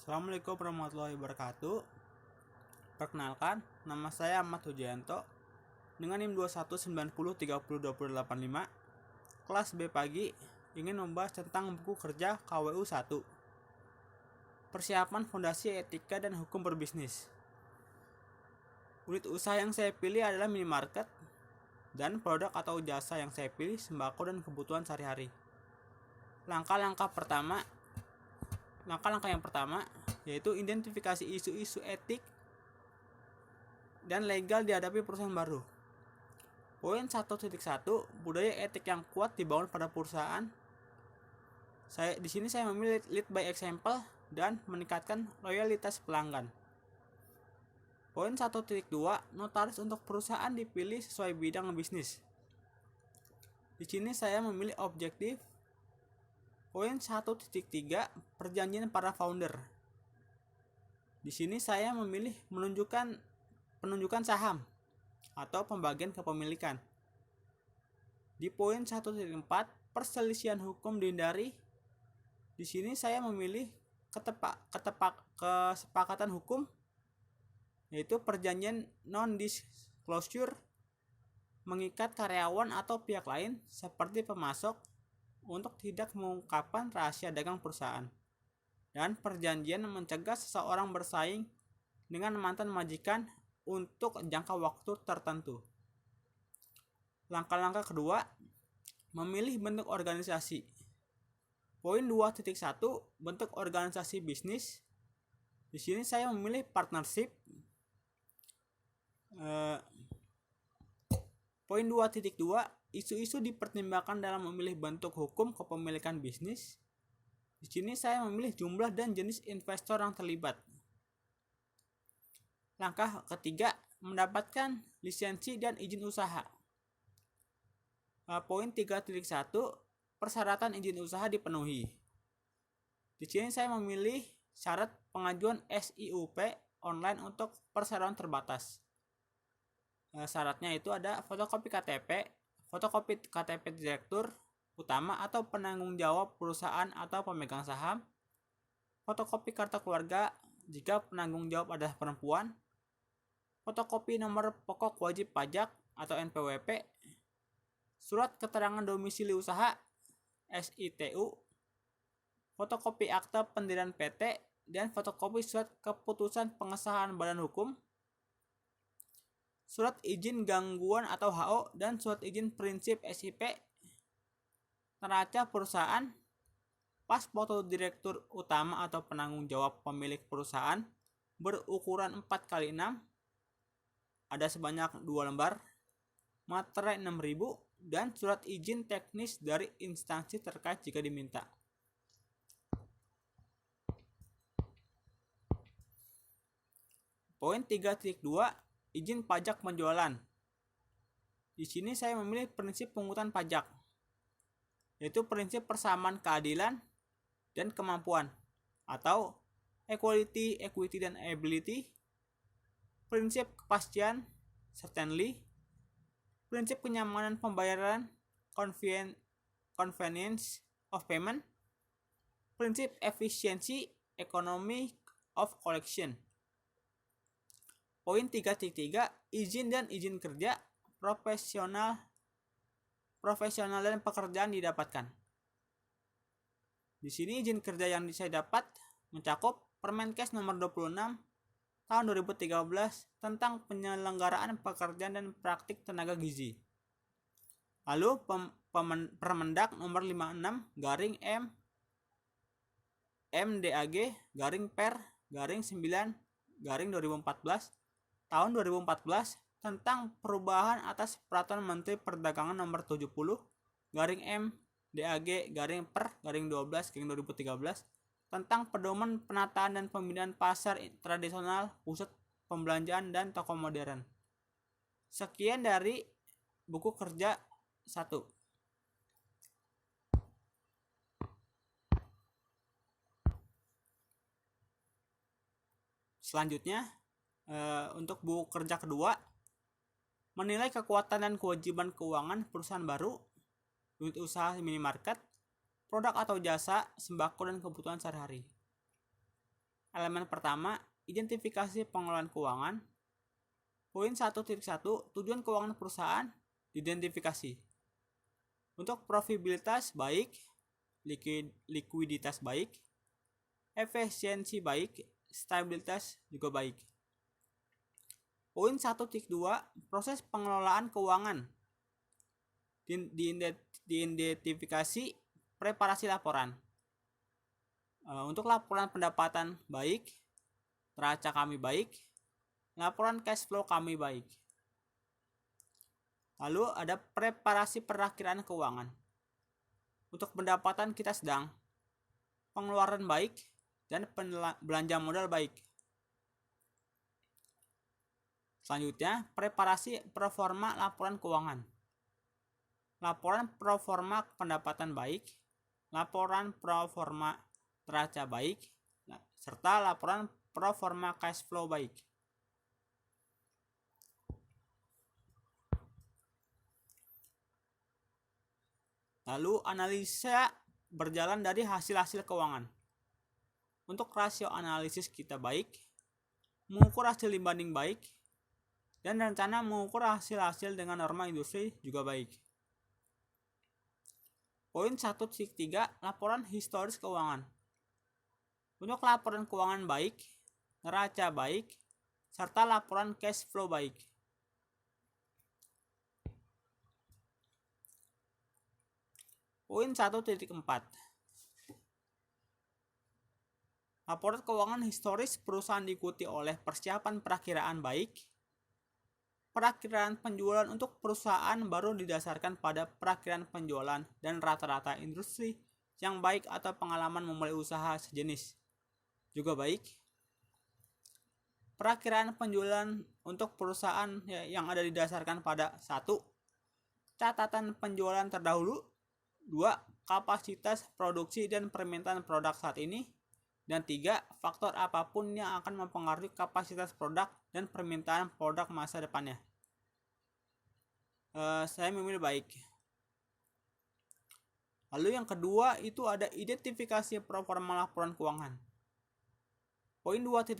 Assalamualaikum warahmatullahi wabarakatuh. Perkenalkan, nama saya Ahmad Hujayanto dengan NIM 2190302085. Kelas B pagi ingin membahas tentang buku kerja KWU 1. Persiapan fondasi etika dan hukum berbisnis. Unit usaha yang saya pilih adalah minimarket dan produk atau jasa yang saya pilih sembako dan kebutuhan sehari-hari. Langkah-langkah yang pertama yaitu identifikasi isu-isu etik dan legal dihadapi perusahaan baru. Poin 1.1, budaya etik yang kuat dibangun pada perusahaan. Di sini saya memilih lead by example dan meningkatkan loyalitas pelanggan. Poin 1.2, notaris untuk perusahaan dipilih sesuai bidang bisnis. Di sini saya memilih objektif. Poin 1.3, perjanjian para founder. Di sini saya memilih penunjukan saham atau pembagian kepemilikan. Di poin 1.4, perselisihan hukum dihindari. Di sini saya memilih kesepakatan hukum, yaitu perjanjian non-disclosure mengikat karyawan atau pihak lain seperti pemasok untuk tidak mengungkapkan rahasia dagang perusahaan, dan perjanjian mencegah seseorang bersaing dengan mantan majikan untuk jangka waktu tertentu. Langkah-langkah kedua, memilih bentuk organisasi. Poin 2.1, bentuk organisasi bisnis. Di sini saya memilih partnership. Poin 2.2, isu-isu dipertimbangkan dalam memilih bentuk hukum kepemilikan bisnis. Di sini saya memilih jumlah dan jenis investor yang terlibat. Langkah ketiga, mendapatkan lisensi dan izin usaha. Poin 3.1, persyaratan izin usaha dipenuhi. Di sini saya memilih syarat pengajuan SIUP online untuk perseroan terbatas. Syaratnya itu ada fotokopi KTP direktur utama atau penanggung jawab perusahaan atau pemegang saham, fotokopi kartu keluarga jika penanggung jawab adalah perempuan, fotokopi nomor pokok wajib pajak atau NPWP, surat keterangan domisili usaha SITU, fotokopi akta pendirian PT, dan fotokopi surat keputusan pengesahan badan hukum, surat izin gangguan atau HO, dan surat izin prinsip SIP, neraca perusahaan, pas foto direktur utama atau penanggung jawab pemilik perusahaan berukuran 4x6, ada sebanyak 2 lembar, materai 6.000, dan surat izin teknis dari instansi terkait jika diminta. Poin 3.2, izin pajak penjualan. Di sini saya memilih prinsip pungutan pajak, yaitu prinsip persamaan keadilan dan kemampuan atau equality, equity, dan ability, prinsip kepastian certainty, prinsip kenyamanan pembayaran convenience of payment, prinsip efisiensi economy of collection. Poin 3.3, izin dan izin kerja profesional dan pekerjaan didapatkan. Di sini izin kerja yang saya dapat mencakup Permenkes nomor 26 tahun 2013 tentang penyelenggaraan pekerjaan dan praktik tenaga gizi. Lalu Permendak nomor 56 MDAG/Per/9/2014 tahun 2014 tentang perubahan atas Peraturan Menteri Perdagangan nomor 70/MDAG/Per/12/2013 tentang pedoman penataan dan pembinaan pasar tradisional, pusat pembelanjaan, dan toko modern. Sekian dari buku kerja 1. Selanjutnya, untuk buku kerja kedua, menilai kekuatan dan kewajiban keuangan perusahaan baru, unit usaha minimarket, produk atau jasa, sembako, dan kebutuhan sehari-hari. Elemen pertama, identifikasi pengelolaan keuangan. Poin 1.1, tujuan keuangan perusahaan diidentifikasi. Untuk profitabilitas baik, likuiditas baik, efisiensi baik, stabilitas juga baik. Poin 1.2, proses pengelolaan keuangan. Diidentifikasi, preparasi laporan. Untuk laporan pendapatan baik, neraca kami baik, laporan cash flow kami baik. Lalu ada preparasi perakiraan keuangan. Untuk pendapatan kita sedang, pengeluaran baik, dan belanja modal baik. Selanjutnya, preparasi proforma laporan keuangan. Laporan proforma pendapatan baik, laporan proforma neraca baik, serta laporan proforma cash flow baik. Lalu analisa berjalan dari hasil-hasil keuangan. Untuk rasio analisis kita baik, mengukur hasil imbanding baik, dan rencana mengukur hasil-hasil dengan norma industri juga baik. Poin 1.3, laporan historis keuangan. Untuk laporan keuangan baik, neraca baik, serta laporan cash flow baik. Poin 1.4, laporan keuangan historis perusahaan diikuti oleh persiapan perakiraan baik. Perakiraan penjualan untuk perusahaan baru didasarkan pada perakiraan penjualan dan rata-rata industri yang baik atau pengalaman memulai usaha sejenis juga baik. Perakiraan penjualan untuk perusahaan yang ada didasarkan pada 1. Catatan penjualan terdahulu, 2. Kapasitas produksi dan permintaan produk saat ini, dan 3. Faktor apapun yang akan mempengaruhi kapasitas produk dan permintaan produk masa depannya. Saya memilih baik. Lalu yang kedua itu ada identifikasi proforma laporan keuangan. Poin 2.1,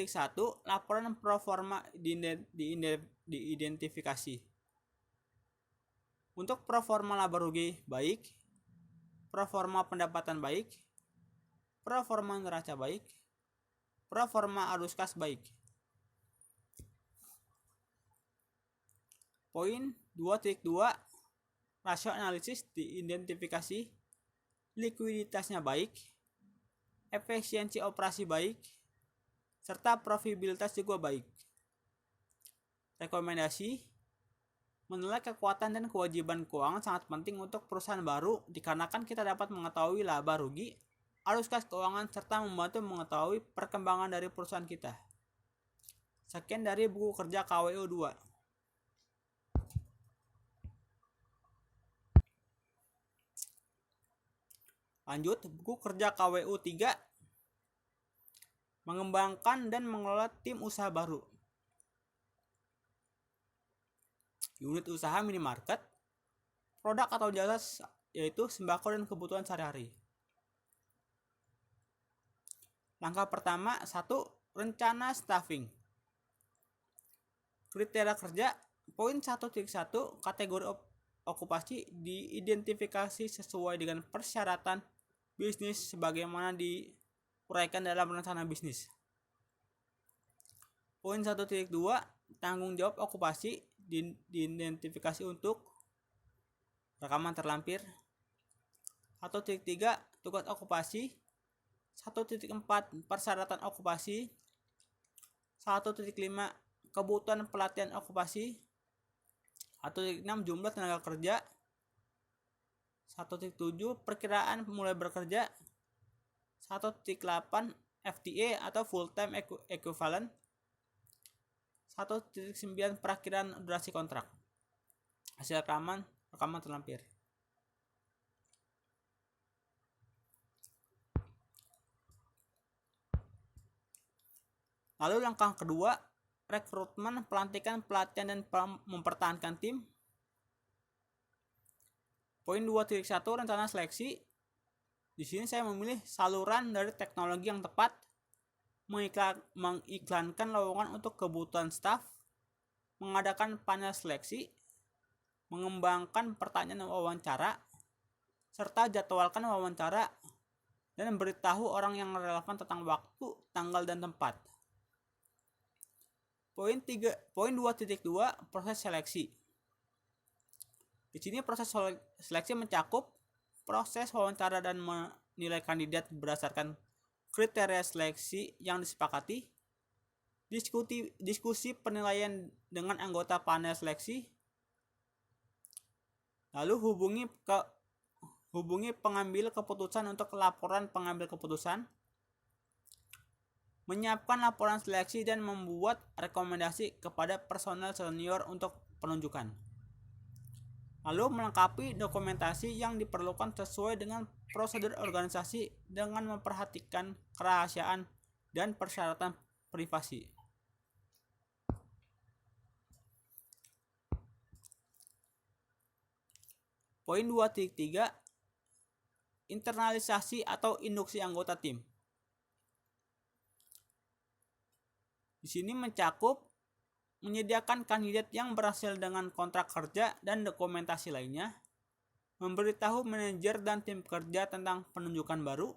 laporan proforma diidentifikasi. Untuk proforma laba rugi baik, proforma pendapatan baik, proforma neraca baik, proforma arus kas baik. Poin 2.2, rasio analisis diidentifikasi, likuiditasnya baik, efisiensi operasi baik, serta profitabilitas juga baik. Rekomendasi, menilai kekuatan dan kewajiban keuangan sangat penting untuk perusahaan baru dikarenakan kita dapat mengetahui laba rugi, arus kas keuangan, serta membantu mengetahui perkembangan dari perusahaan kita. Sekian dari buku kerja KWU 2. Lanjut, buku kerja KWU 3. Mengembangkan dan mengelola tim usaha baru. Unit usaha minimarket, produk atau jasa yaitu sembako dan kebutuhan sehari-hari. Langkah pertama, 1. Rencana staffing. Kriteria kerja, poin 1.1, kategori okupasi diidentifikasi sesuai dengan persyaratan bisnis sebagaimana diuraikan dalam rencana bisnis. Poin 1.2, tanggung jawab okupasi diidentifikasi untuk rekaman terlampir. 1.3, tugas okupasi. 1.4, persyaratan okupasi. 1.5, kebutuhan pelatihan okupasi. 1.6, jumlah tenaga kerja. 1.7, perkiraan mulai bekerja. 1.8, FTA atau full time equivalent. 1.9, perakiraan durasi kontrak. Hasil rekaman terlampir. Lalu langkah kedua, rekrutmen, pelantikan, pelatihan, dan mempertahankan tim. Poin 2.1, rencana seleksi. Di sini saya memilih saluran dari teknologi yang tepat, mengiklankan lowongan untuk kebutuhan staf, mengadakan panel seleksi, mengembangkan pertanyaan wawancara, serta jadwalkan wawancara dan beritahu orang yang relevan tentang waktu, tanggal, dan tempat. Poin 2.2 proses seleksi. Di sini proses seleksi mencakup proses wawancara dan menilai kandidat berdasarkan kriteria seleksi yang disepakati, diskusi penilaian dengan anggota panel seleksi, lalu hubungi pengambil keputusan untuk laporan pengambil keputusan, menyiapkan laporan seleksi dan membuat rekomendasi kepada personel senior untuk penunjukan. Lalu melengkapi dokumentasi yang diperlukan sesuai dengan prosedur organisasi dengan memperhatikan kerahasiaan dan persyaratan privasi. Poin 2.3 internalisasi atau induksi anggota tim. Di sini mencakup menyediakan kandidat yang berhasil dengan kontrak kerja dan dokumentasi lainnya, memberitahu manajer dan tim kerja tentang penunjukan baru,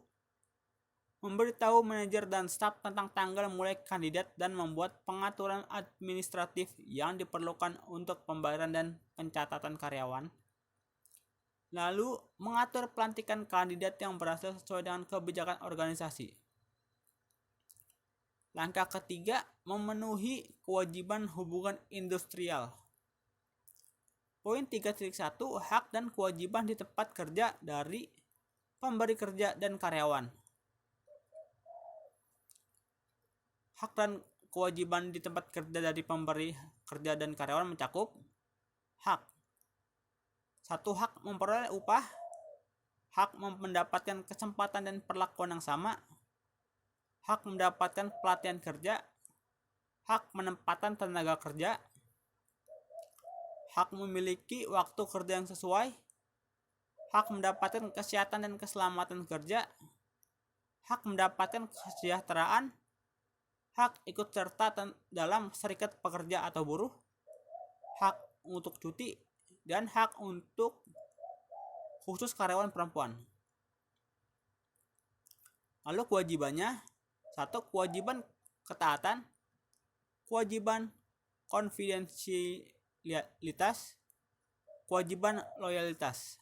memberitahu manajer dan staf tentang tanggal mulai kandidat dan membuat pengaturan administratif yang diperlukan untuk pembayaran dan pencatatan karyawan. Lalu, mengatur pelantikan kandidat yang berhasil sesuai dengan kebijakan organisasi. Langkah ketiga, memenuhi kewajiban hubungan industrial. Poin 3.1, hak dan kewajiban di tempat kerja dari pemberi kerja dan karyawan. Hak dan kewajiban di tempat kerja dari pemberi kerja dan karyawan mencakup hak. 1. Hak memperoleh upah, hak mendapatkan kesempatan dan perlakuan yang sama, hak mendapatkan pelatihan kerja, hak penempatan tenaga kerja, hak memiliki waktu kerja yang sesuai, hak mendapatkan kesehatan dan keselamatan kerja, hak mendapatkan kesejahteraan, hak ikut serta dalam serikat pekerja atau buruh, hak untuk cuti, dan hak untuk khusus karyawan perempuan. Lalu kewajibannya, 1. Kewajiban ketaatan, kewajiban konfidensialitas, kewajiban loyalitas.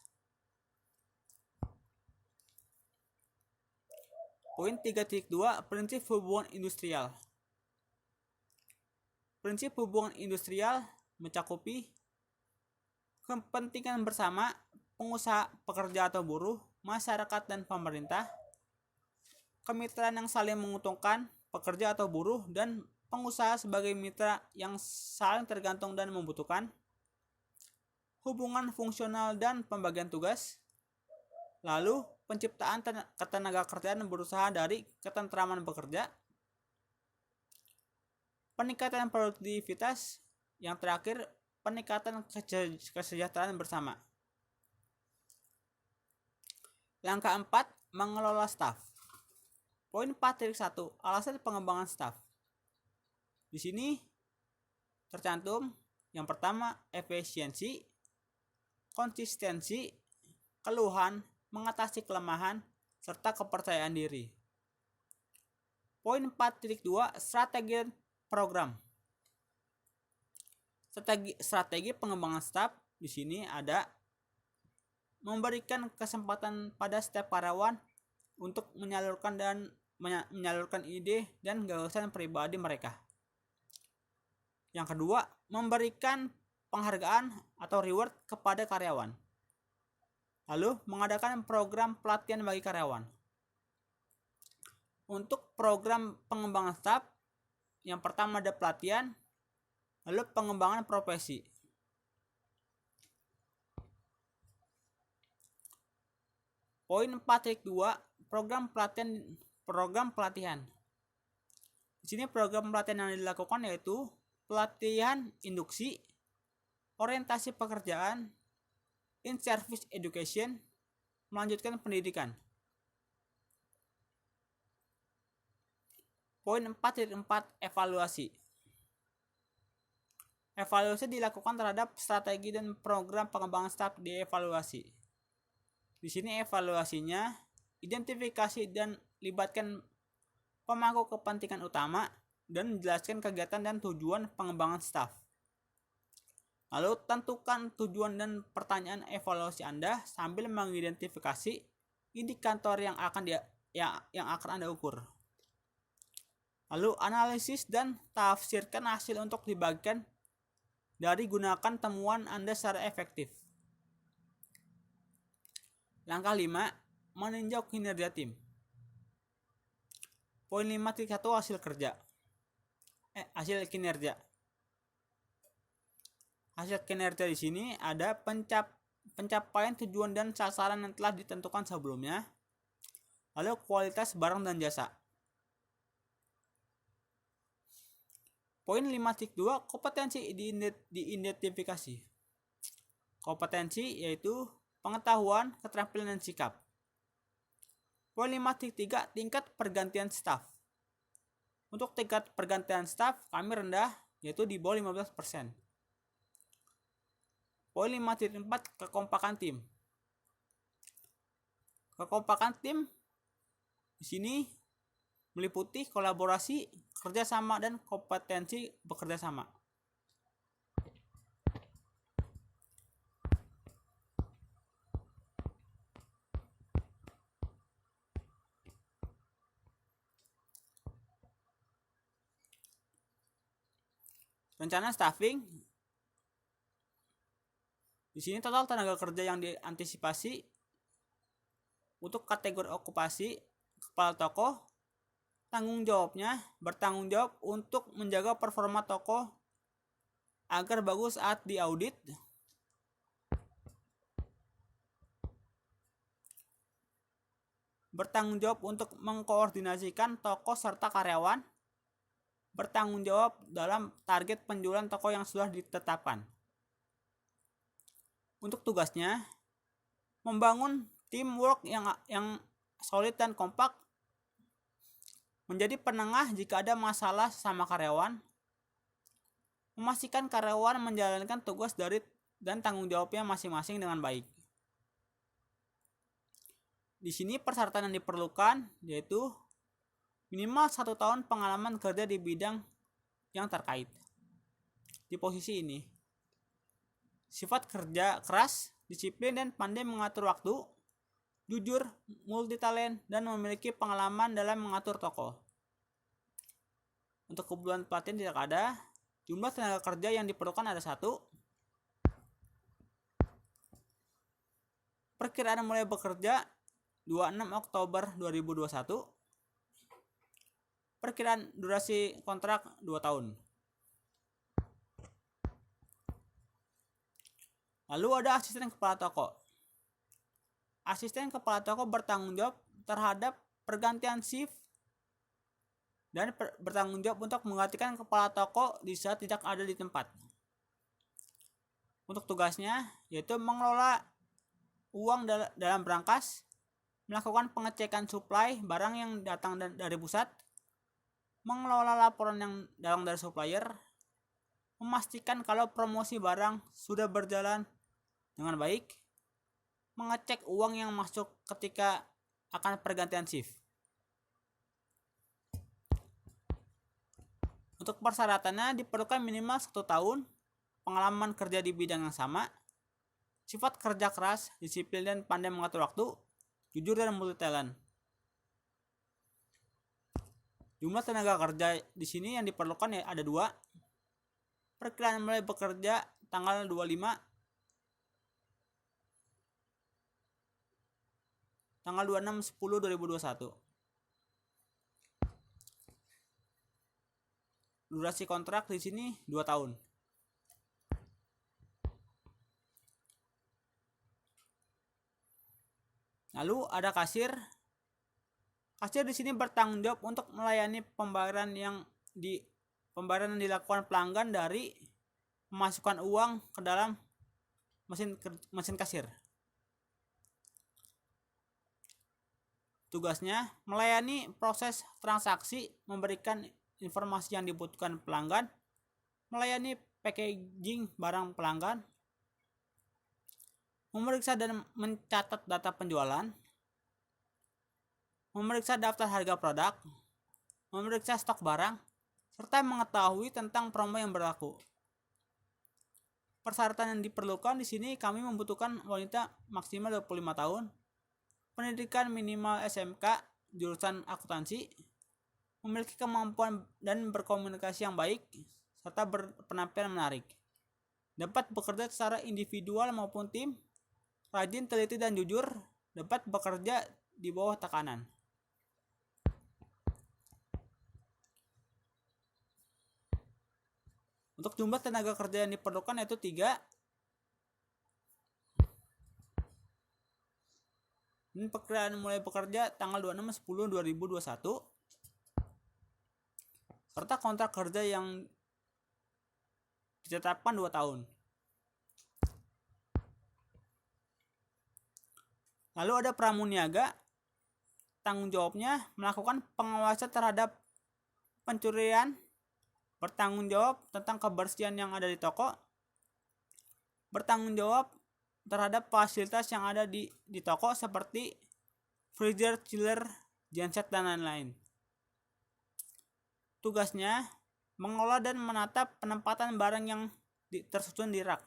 Poin 3.2 prinsip hubungan industrial. Prinsip hubungan industrial mencakupi kepentingan bersama pengusaha, pekerja atau buruh, masyarakat dan pemerintah, kemitraan yang saling menguntungkan pekerja atau buruh dan pengusaha sebagai mitra yang saling tergantung dan membutuhkan, hubungan fungsional dan pembagian tugas, lalu penciptaan ketenaga kerjaan berusaha dari ketentraman bekerja, peningkatan produktivitas, yang terakhir peningkatan kesejahteraan bersama. Langkah 4, mengelola staf. Poin 4.1, alasan pengembangan staf. Di sini tercantum yang pertama efisiensi, konsistensi, keluhan, mengatasi kelemahan, serta kepercayaan diri. Poin 4.2, strategi program. Strategi pengembangan staf di sini ada memberikan kesempatan pada setiap karyawan untuk menyalurkan ide dan gagasan pribadi mereka. Yang kedua, memberikan penghargaan atau reward kepada karyawan. Lalu, mengadakan program pelatihan bagi karyawan. Untuk program pengembangan staf, yang pertama ada pelatihan, lalu pengembangan profesi. Poin 4.2, program pelatihan. Di sini program pelatihan yang dilakukan yaitu pelatihan induksi, orientasi pekerjaan, in-service education, melanjutkan pendidikan. Poin 4.4 evaluasi. Evaluasi dilakukan terhadap strategi dan program pengembangan staf dievaluasi. Di sini evaluasinya identifikasi dan libatkan pemangku kepentingan utama dan menjelaskan kegiatan dan tujuan pengembangan staf. Lalu tentukan tujuan dan pertanyaan evaluasi Anda sambil mengidentifikasi indikator yang akan Anda ukur. Lalu analisis dan tafsirkan hasil untuk dibagikan dari gunakan temuan Anda secara efektif. Langkah 5, meninjau kinerja tim. Poin 5.1 hasil kinerja. Hasil kinerja di sini ada pencapaian tujuan dan sasaran yang telah ditentukan sebelumnya. Lalu kualitas barang dan jasa. Poin 5.2 kompetensi diidentifikasi. Kompetensi yaitu pengetahuan, keterampilan, dan sikap. Poin 5.3 tingkat pergantian staf. Untuk tingkat pergantian staf kami rendah yaitu di bawah 15%. Poin 5.4 kekompakan tim. Kekompakan tim di sini meliputi kolaborasi, kerjasama, dan kompetensi bekerja sama. Rencana staffing. Di sini total tenaga kerja yang diantisipasi untuk kategori okupasi, kepala toko, tanggung jawabnya bertanggung jawab untuk menjaga performa toko agar bagus saat diaudit. Bertanggung jawab untuk mengkoordinasikan toko serta karyawan. Bertanggung jawab dalam target penjualan toko yang sudah ditetapkan. Untuk tugasnya, membangun teamwork yang solid dan kompak, menjadi penengah jika ada masalah sama karyawan, memastikan karyawan menjalankan tugas dan tanggung jawabnya masing-masing dengan baik. Di sini persyaratan yang diperlukan yaitu minimal 1 tahun pengalaman kerja di bidang yang terkait. Di posisi ini, sifat kerja keras, disiplin, dan pandai mengatur waktu, jujur, multitalent, dan memiliki pengalaman dalam mengatur toko. Untuk kebutuhan pelatihan tidak ada. Jumlah tenaga kerja yang diperlukan ada 1. Perkiraan mulai bekerja 26 Oktober 2021. Perkiraan durasi kontrak 2 tahun. Lalu ada asisten kepala toko. Asisten kepala toko bertanggung jawab terhadap pergantian shift dan bertanggung jawab untuk menggantikan kepala toko di saat tidak ada di tempat. Untuk tugasnya yaitu mengelola uang dalam brankas, melakukan pengecekan suplai barang yang datang dari pusat, mengelola laporan yang datang dari supplier, memastikan kalau promosi barang sudah berjalan dengan baik, mengecek uang yang masuk ketika akan pergantian shift. Untuk persyaratannya diperlukan minimal 1 tahun pengalaman kerja di bidang yang sama, sifat kerja keras, disiplin, dan pandai mengatur waktu, jujur, dan multitalent. Jumlah tenaga kerja di sini yang diperlukan ada 2. Perkiraan mulai bekerja tanggal 26 10/2021. Durasi kontrak di sini 2 tahun. Lalu ada kasir. Kasir di sini bertanggung jawab untuk melayani pembayaran yang dilakukan pelanggan dari memasukkan uang ke dalam mesin kasir. Tugasnya melayani proses transaksi, memberikan informasi yang dibutuhkan pelanggan, melayani packaging barang pelanggan, memeriksa dan mencatat data penjualan, memeriksa daftar harga produk, memeriksa stok barang, serta mengetahui tentang promo yang berlaku. Persyaratan yang diperlukan di sini kami membutuhkan wanita maksimal 25 tahun, pendidikan minimal SMK, jurusan akuntansi, memiliki kemampuan dan berkomunikasi yang baik, serta berpenampilan menarik. Dapat bekerja secara individual maupun tim, rajin, teliti, dan jujur, dapat bekerja di bawah tekanan. Untuk jumlah tenaga kerja yang diperlukan yaitu 3. Dan perkiraan mulai bekerja tanggal 26/10/2021. Serta kontrak kerja yang ditetapkan 2 tahun. Lalu ada pramuniaga, tanggung jawabnya melakukan pengawasan terhadap pencurian, bertanggung jawab tentang kebersihan yang ada di toko, bertanggung jawab terhadap fasilitas yang ada di toko seperti freezer, chiller, genset, dan lain-lain. Tugasnya mengolah dan menatap penempatan barang yang tersusun di rak,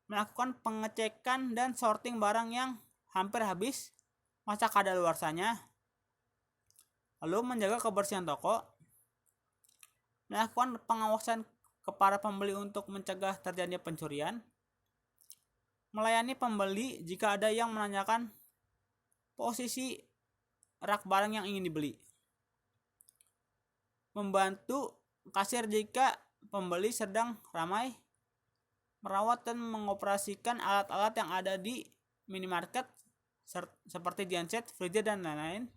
melakukan pengecekan dan sorting barang yang hampir habis masa kadaluarsanya, lalu menjaga kebersihan toko, melakukan pengawasan kepada pembeli untuk mencegah terjadinya pencurian, melayani pembeli jika ada yang menanyakan posisi rak barang yang ingin dibeli, membantu kasir jika pembeli sedang ramai, merawat dan mengoperasikan alat-alat yang ada di minimarket seperti genset, freezer, dan lain-lain,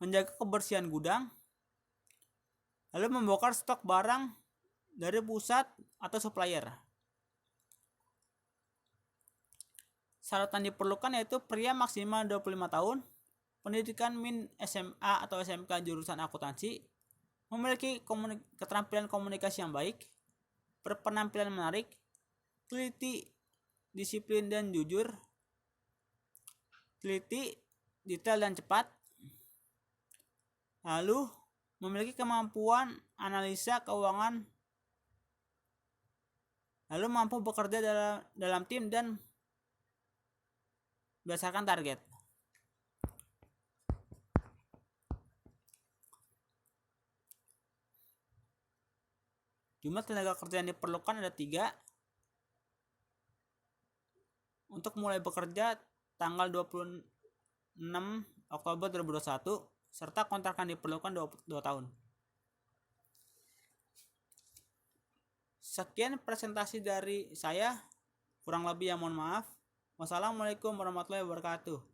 menjaga kebersihan gudang, lalu membongkar stok barang dari pusat atau supplier. Syarat yang diperlukan yaitu pria maksimal 25 tahun, pendidikan min SMA atau SMK jurusan akuntansi, memiliki keterampilan komunikasi yang baik, berpenampilan menarik, teliti, disiplin, dan jujur, teliti, detail, dan cepat, lalu memiliki kemampuan analisa keuangan, lalu mampu bekerja dalam tim dan berdasarkan target. Jumlah tenaga kerja yang diperlukan ada 3. Untuk mulai bekerja tanggal 26 Oktober 2021, serta kontrak yang diperlukan 2 tahun. Sekian presentasi dari saya, kurang lebih ya mohon maaf. Wassalamualaikum warahmatullahi wabarakatuh.